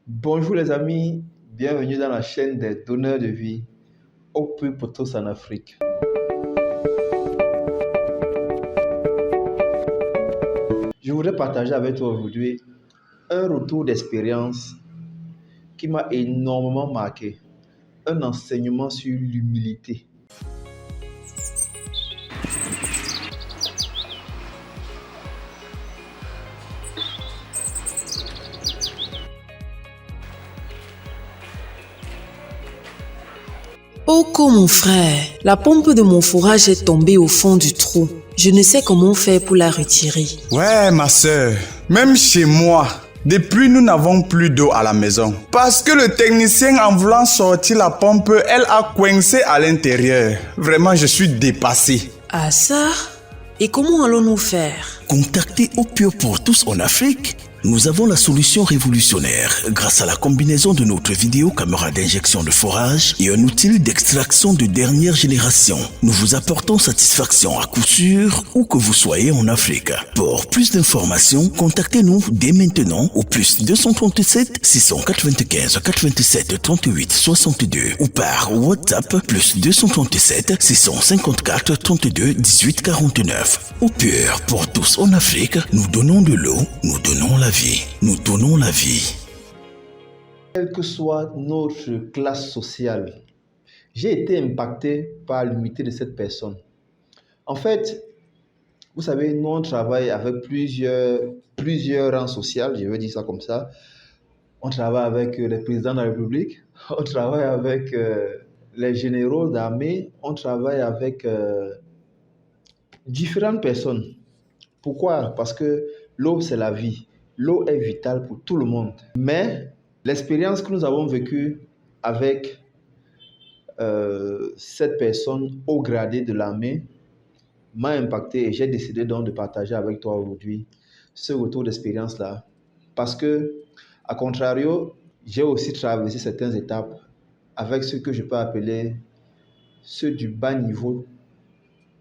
Bonjour les amis, bienvenue dans la chaîne des donneurs de vie, au plus pour tous en Afrique. Je voudrais partager avec toi aujourd'hui un retour d'expérience qui m'a énormément marqué, un enseignement sur l'humilité. Oh, mon frère, la pompe de mon fourrage est tombée au fond du trou. Je ne sais comment faire pour la retirer. Ouais, ma sœur, même chez moi, depuis nous n'avons plus d'eau à la maison. Parce que le technicien en voulant sortir la pompe, elle a coincé à l'intérieur. Vraiment, je suis dépassé. Ah ça? Et comment allons-nous faire? Contactez Eau Pure pour tous en Afrique. Nous avons la solution révolutionnaire grâce à la combinaison de notre vidéo-caméra d'injection de forage et un outil d'extraction de dernière génération. Nous vous apportons satisfaction à coup sûr où que vous soyez en Afrique. Pour plus d'informations, contactez-nous dès maintenant au plus 237 695 87 38 62 ou par WhatsApp plus 237 654 32 18 49. Eau Pure pour tous en Afrique, nous donnons de l'eau, nous donnons la vie. Nous donnons la vie. Quelle que soit notre classe sociale, j'ai été impacté par l'humilité de cette personne. En fait, vous savez, nous on travaille avec plusieurs rangs sociaux, je veux dire ça comme ça. On travaille avec les présidents de la République, on travaille avec les généraux d'armée, on travaille avec différentes personnes. Pourquoi? Parce que l'eau, c'est la vie. L'eau est vitale pour tout le monde. Mais l'expérience que nous avons vécue avec cette personne haut gradé de l'armée m'a impacté et j'ai décidé donc de partager avec toi aujourd'hui ce retour d'expérience-là. Parce que, à contrario, j'ai aussi traversé certaines étapes avec ce que je peux appeler ceux du bas niveau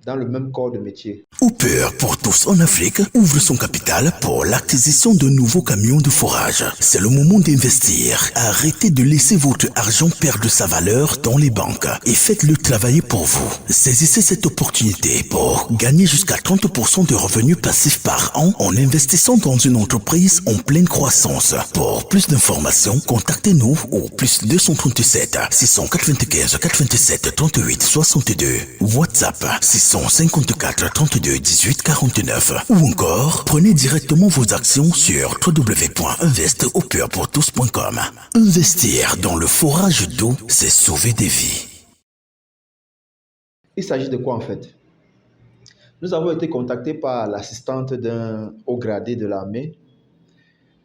dans le même corps de métier. Eau Pure pour tous en Afrique ouvre son capital pour l'acquisition de nouveaux camions de forage. C'est le moment d'investir. Arrêtez de laisser votre argent perdre sa valeur dans les banques et faites-le travailler pour vous. Saisissez cette opportunité pour gagner jusqu'à 30% de revenus passifs par an en investissant dans une entreprise en pleine croissance. Pour plus d'informations, contactez-nous au plus 237 695 87 38 62, WhatsApp 654 32 18 49 ou encore prenez directement vos actions sur www.investeaupurepourtous.com. Investir dans le forage d'eau, c'est sauver des vies. Il s'agit de quoi en fait? Nous avons été contactés par l'assistante d'un haut gradé de l'armée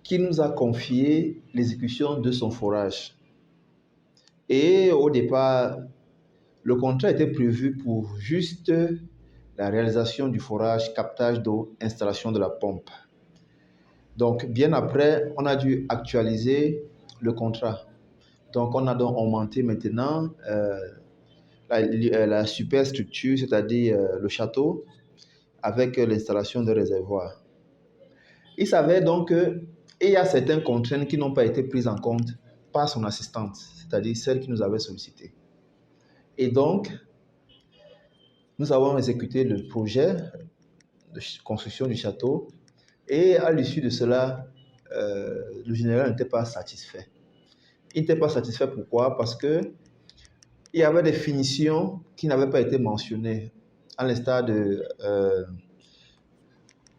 qui nous a confié l'exécution de son forage. Et au départ, le contrat était prévu pour juste la réalisation du forage, captage d'eau, installation de la pompe. Donc, bien après, on a dû actualiser le contrat. Donc, on a donc augmenté maintenant la superstructure, c'est-à-dire le château, avec l'installation de réservoirs. Il s'avère donc qu'il y a certaines contraintes qui n'ont pas été prises en compte par son assistante, c'est-à-dire celle qui nous avait sollicité. Et donc, nous avons exécuté le projet de construction du château et à l'issue de cela, le général n'était pas satisfait. Il n'était pas satisfait pourquoi? Parce qu'il y avait des finitions qui n'avaient pas été mentionnées, à l'instar de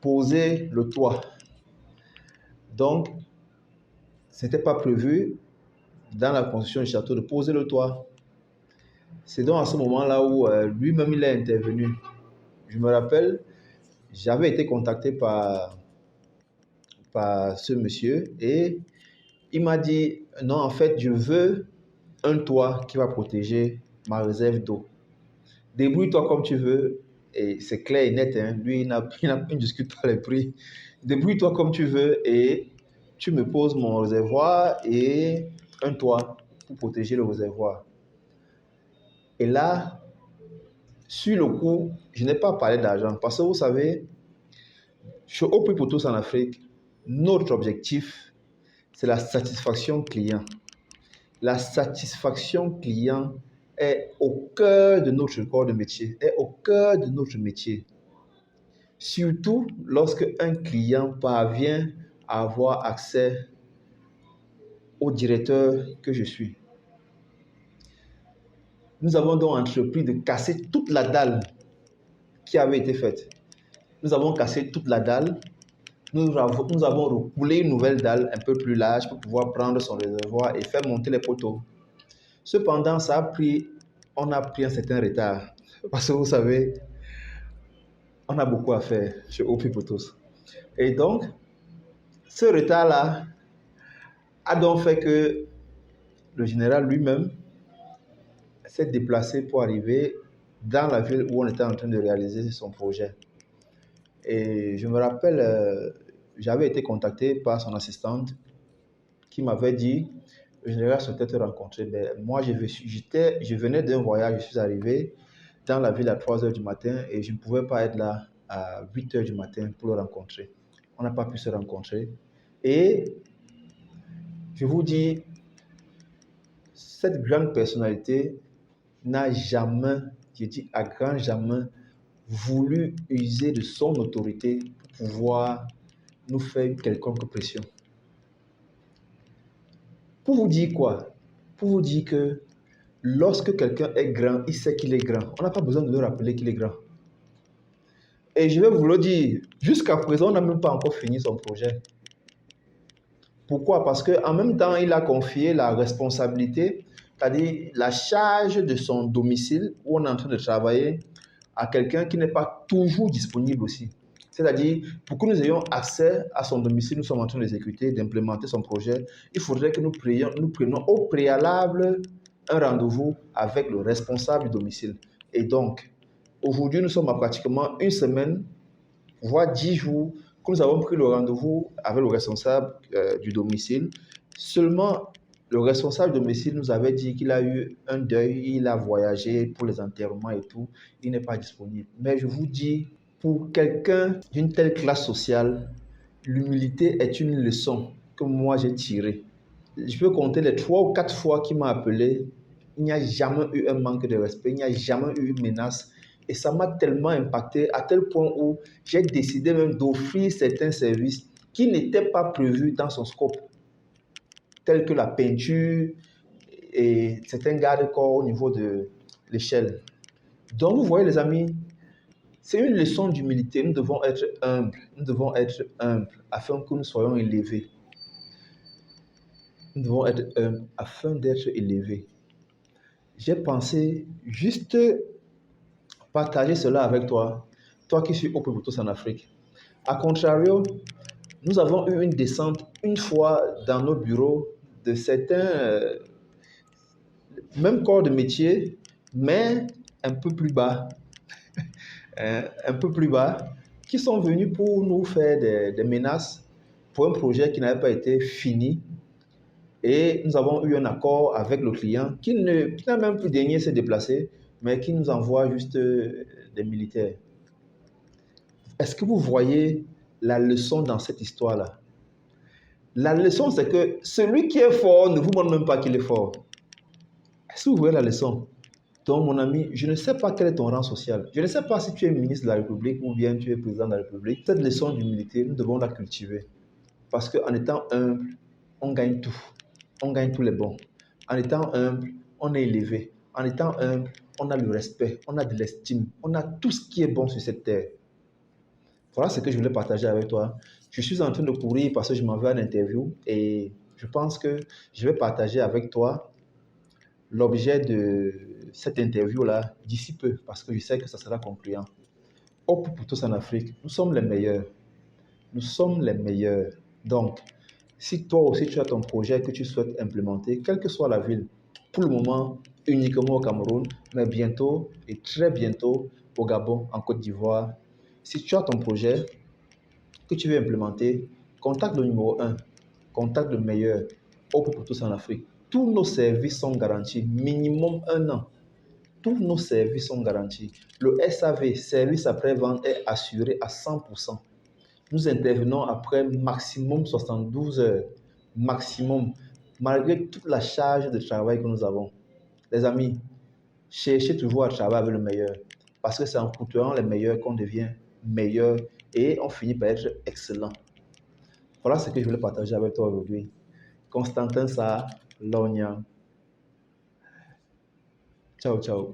poser le toit. Donc, ce n'était pas prévu dans la construction du château de poser le toit. C'est donc à ce moment-là où lui-même il est intervenu. Je me rappelle, j'avais été contacté par ce monsieur et il m'a dit non, en fait, je veux un toit qui va protéger ma réserve d'eau. Débrouille-toi comme tu veux, et c'est clair et net, hein. Lui, il ne discute pas les prix. Débrouille-toi comme tu veux et tu me poses mon réservoir et un toit pour protéger le réservoir. Et là, sur le coup, je n'ai pas parlé d'argent parce que vous savez, chez Au Plus pour tous en Afrique, notre objectif, c'est la satisfaction client. La satisfaction client est au cœur de notre corps de métier, est au cœur de notre métier. Surtout lorsque un client parvient à avoir accès au directeur que je suis. Nous avons donc entrepris de casser toute la dalle qui avait été faite. Nous avons cassé toute la dalle. Nous avons recoulé une nouvelle dalle un peu plus large pour pouvoir prendre son réservoir et faire monter les poteaux. Cependant, on a pris un certain retard. Parce que vous savez, on a beaucoup à faire chez OP Potos. Et donc, ce retard-là a donc fait que le général lui-même s'est déplacé pour arriver dans la ville où on était en train de réaliser son projet. Et je me rappelle, j'avais été contacté par son assistante qui m'avait dit, le général souhaitait te rencontrer. Ben, moi, je venais d'un voyage, je suis arrivé dans la ville à 3 heures du matin et je ne pouvais pas être là à 8 heures du matin pour le rencontrer. On n'a pas pu se rencontrer. Et je vous dis, cette grande personnalité n'a jamais, je dis à grand jamais, voulu user de son autorité pour pouvoir nous faire une quelconque pression. Pour vous dire quoi? Pour vous dire que lorsque quelqu'un est grand, il sait qu'il est grand. On n'a pas besoin de lui rappeler qu'il est grand. Et je vais vous le dire, jusqu'à présent, on n'a même pas encore fini son projet. Pourquoi? Parce qu'en même temps, il a confié la responsabilité, c'est-à-dire la charge de son domicile où on est en train de travailler à quelqu'un qui n'est pas toujours disponible aussi. C'est-à-dire, pour que nous ayons accès à son domicile, nous sommes en train d'exécuter, d'implémenter son projet, il faudrait que nous prenions au préalable un rendez-vous avec le responsable du domicile. Et donc, aujourd'hui, nous sommes à pratiquement une semaine, voire 10 jours, que nous avons pris le rendez-vous avec le responsable du domicile. Seulement, le responsable du domicile nous avait dit qu'il a eu un deuil, il a voyagé pour les enterrements et tout, il n'est pas disponible. Mais je vous dis, pour quelqu'un d'une telle classe sociale, l'humilité est une leçon que moi j'ai tirée. Je peux compter les 3 ou 4 fois qu'il m'a appelé, il n'y a jamais eu un manque de respect, il n'y a jamais eu une menace. Et ça m'a tellement impacté à tel point où j'ai décidé même d'offrir certains services qui n'étaient pas prévus dans son scope, tels que la peinture et certains garde-corps au niveau de l'échelle. Donc vous voyez les amis, c'est une leçon d'humilité. Nous devons être humbles afin que nous soyons élevés. Nous devons être humbles afin d'être élevés. J'ai pensé juste partager cela avec toi, toi qui suis OP Potos en Afrique. A contrario, nous avons eu une descente une fois dans nos bureaux de certains, même corps de métier, mais un peu plus bas, qui sont venus pour nous faire des menaces pour un projet qui n'avait pas été fini. Et nous avons eu un accord avec le client qui n'a même plus daigné se déplacer, mais qui nous envoie juste des militaires. Est-ce que vous voyez la leçon dans cette histoire-là? La leçon, c'est que celui qui est fort ne vous montre même pas qu'il est fort. Est-ce que vous voyez la leçon? Donc, mon ami, je ne sais pas quel est ton rang social. Je ne sais pas si tu es ministre de la République ou bien tu es président de la République. Cette leçon d'humilité, nous devons la cultiver. Parce qu'en étant humble, on gagne tout. On gagne tous les bons. En étant humble, on est élevé. En étant humble, on a le respect, on a de l'estime, on a tout ce qui est bon sur cette terre. Voilà ce que je voulais partager avec toi. Je suis en train de courir parce que je m'en vais à l'interview et je pense que je vais partager avec toi l'objet de cette interview-là d'ici peu parce que je sais que ça sera concluant. OP Potos en Afrique, nous sommes les meilleurs. Nous sommes les meilleurs. Donc, si toi aussi tu as ton projet que tu souhaites implémenter, quelle que soit la ville, pour le moment, uniquement au Cameroun, mais bientôt et très bientôt au Gabon, en Côte d'Ivoire. Si tu as ton projet que tu veux implémenter, contacte le numéro 1, contacte le meilleur, OP Potos en Afrique. Tous nos services sont garantis, minimum 1 an. Tous nos services sont garantis. Le SAV, service après-vente, est assuré à 100%. Nous intervenons après maximum 72 heures maximum, malgré toute la charge de travail que nous avons. Les amis, cherchez toujours à travailler avec le meilleur, parce que c'est en côtoyant les meilleurs qu'on devient meilleur et on finit par être excellent. Voilà ce que je voulais partager avec toi aujourd'hui. Constantin Sa Logna. Ciao, ciao.